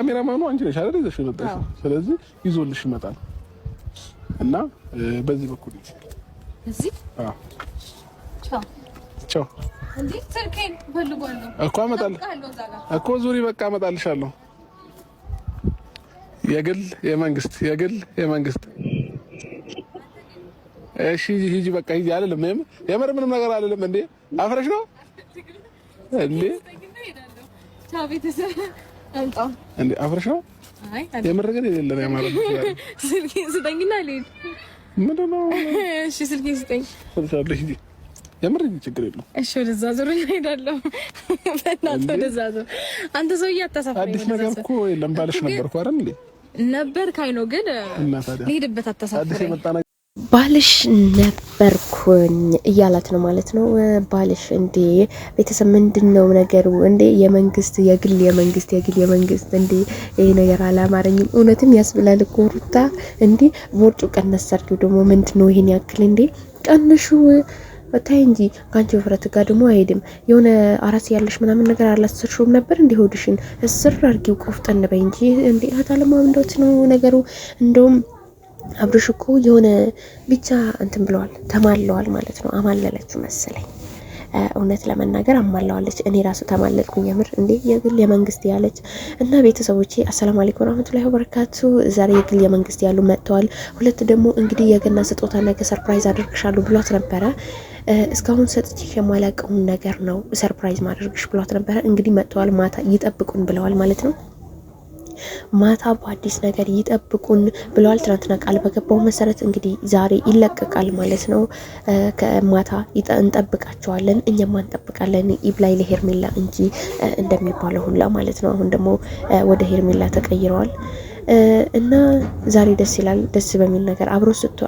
ካሜራማኑ አንቺ ነሽ አይደል? ይዘሽ መጣሽ። ስለዚህ ይዞልሽ ይመጣል እና በዚህ በኩል እዚህ ቻው እንዴ ስልኬን ፈልጓለሁ እኮ አመጣለሁ እኮ ዙሪ በቃ አመጣልሻለሁ። የግል የመንግስት እሺ ሂጂ በቃ ሂጂ አይደለም የምር ምንም ነገር አይደለም እንዴ አፍረሽ ነው እንዴ ቻው ቤተሰብ አንጣው እንዴ አፍረሽ ነው አይ የምር ግን የሌለ ነው ያማረው ስልኬን ስጠኝና ልሂድ ምንድን ነው እሺ ስልኬን ስጠኝ ወልሳለሽ ሂጂ የምር ችግር የለውም እሺ ወደዛ ዞር እንሄዳለን በእናትህ ወደዛ ዞር አንተ ሰውዬ አታሳፍረኝ አዲስ ነገር እኮ የለም ባልሽ ነበርኩ አይደል እንዴ ነበር ካይኖ ግን ልሄድበት አታሳፍረኝ ባልሽ ነበርኩኝ እያላት ነው ማለት ነው። ባልሽ እንዴ ቤተሰብ ምንድነው ነገሩ እንዴ? የመንግስት የግል እንዴ ይሄ ነገር አላማረኝም። እውነትም ያስብላል እኮ ሩታ እንዴ ቦርጩ ቀነስ አድርጊው ደግሞ ምንድነው ይሄን ያክል እንዴ? ቀንሹ ታይ እንጂ ካንቺ ወፍረት ጋር ደግሞ አይሄድም። የሆነ አራስ ያለሽ ምናምን ነገር አላሰርሽውም ነበር እንዴ? ሆድሽን እስር አድርጊው ቆፍጠን በይ እንጂ እንዴ አታለማ እንደውት ነው ነገሩ እንደውም አብርሽ እኮ የሆነ ብቻ እንትን ብለዋል ተማለዋል ማለት ነው። አማለለችው መሰለኝ እውነት ለመናገር አማለዋለች። እኔ ራሱ ተማለልኩኝ የምር እንዴ የግል የመንግስት ያለች እና ቤተሰቦቼ አሰላሙ አለይኩም ወራህመቱላሂ ወበረካቱ። ዛሬ የግል የመንግስት ያሉ መጥተዋል። ሁለት ደግሞ እንግዲህ የገና ስጦታ ነገ ሰርፕራይዝ አድርግሻለሁ ብሏት ነበረ። እስካሁን ሰጥቼሽ የማላውቀውን ነገር ነው ሰርፕራይዝ ማድረግሽ ብሏት ነበረ። እንግዲህ መጥተዋል። ማታ ይጠብቁን ብለዋል ማለት ነው። ማታ በአዲስ ነገር ይጠብቁን ብለዋል። ትናንትና ቃል በገባው መሰረት እንግዲህ ዛሬ ይለቀቃል ማለት ነው። ከማታ እንጠብቃቸዋለን፣ እኛም እንጠብቃለን። ኢብላይ ለሄርሜላ እንጂ እንደሚባለው ሁላ ማለት ነው። አሁን ደግሞ ወደ ሄርሜላ ተቀይረዋል እና ዛሬ ደስ ይላል። ደስ በሚል ነገር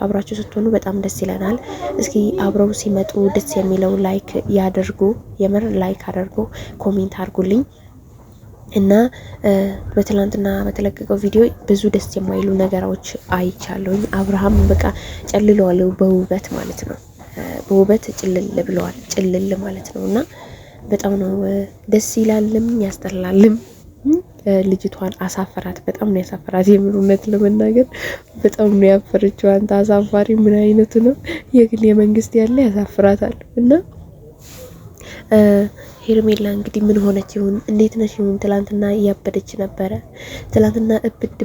አብራችሁ ስትሆኑ በጣም ደስ ይለናል። እስኪ አብረው ሲመጡ ደስ የሚለው ላይክ ያደርጉ፣ የምር ላይክ አድርጉ፣ ኮሜንት አድርጉልኝ። እና በትላንትና በተለቀቀው ቪዲዮ ብዙ ደስ የማይሉ ነገሮች አይቻለሁኝ። አብርሃም በቃ ጨልለዋል በውበት ማለት ነው። በውበት ጭልል ማለት ነው። እና በጣም ነው ደስ ይላልም ያስጠላልም። ልጅቷን አሳፈራት። በጣም ነው ያሳፈራት። የምሩነት ለመናገር በጣም ነው ያፈረችው። አንተ አሳፋሪ ምን አይነቱ ነው? የግል የመንግስት ያለ ያሳፍራታል። እና ሄርሜላ እንግዲህ ምን ሆነች ይሁን እንዴት ነሽ ይሁን ትላንትና ያበደች ነበረ። ትላንትና እብድ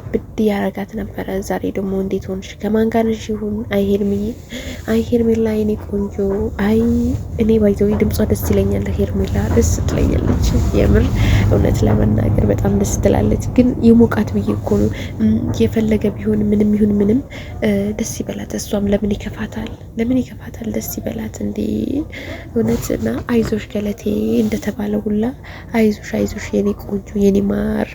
ያረጋት ነበረ። ዛሬ ደግሞ እንዴት ሆንሽ? ከማን ጋር ነሽ ይሁን? አይ ሄርሜላ የኔ ቆንጆ። አይ እኔ ባይዘው ድምጿ ደስ ይለኛል። ሄርሜላ ደስ ትለኛለች የምር እውነት ለመናገር በጣም ደስ ትላለች። ግን የሞቃት ብዬ እኮ ነው። የፈለገ ቢሆን ምንም ይሁን ምንም ደስ ይበላት። እሷም ለምን ይከፋታል? ደስ ይበላት እንዴ እውነትና አይዞሽ ገለቴ እንደተባለ ሁላ አይዞሽ የኔ ቆንጆ የኔ ማር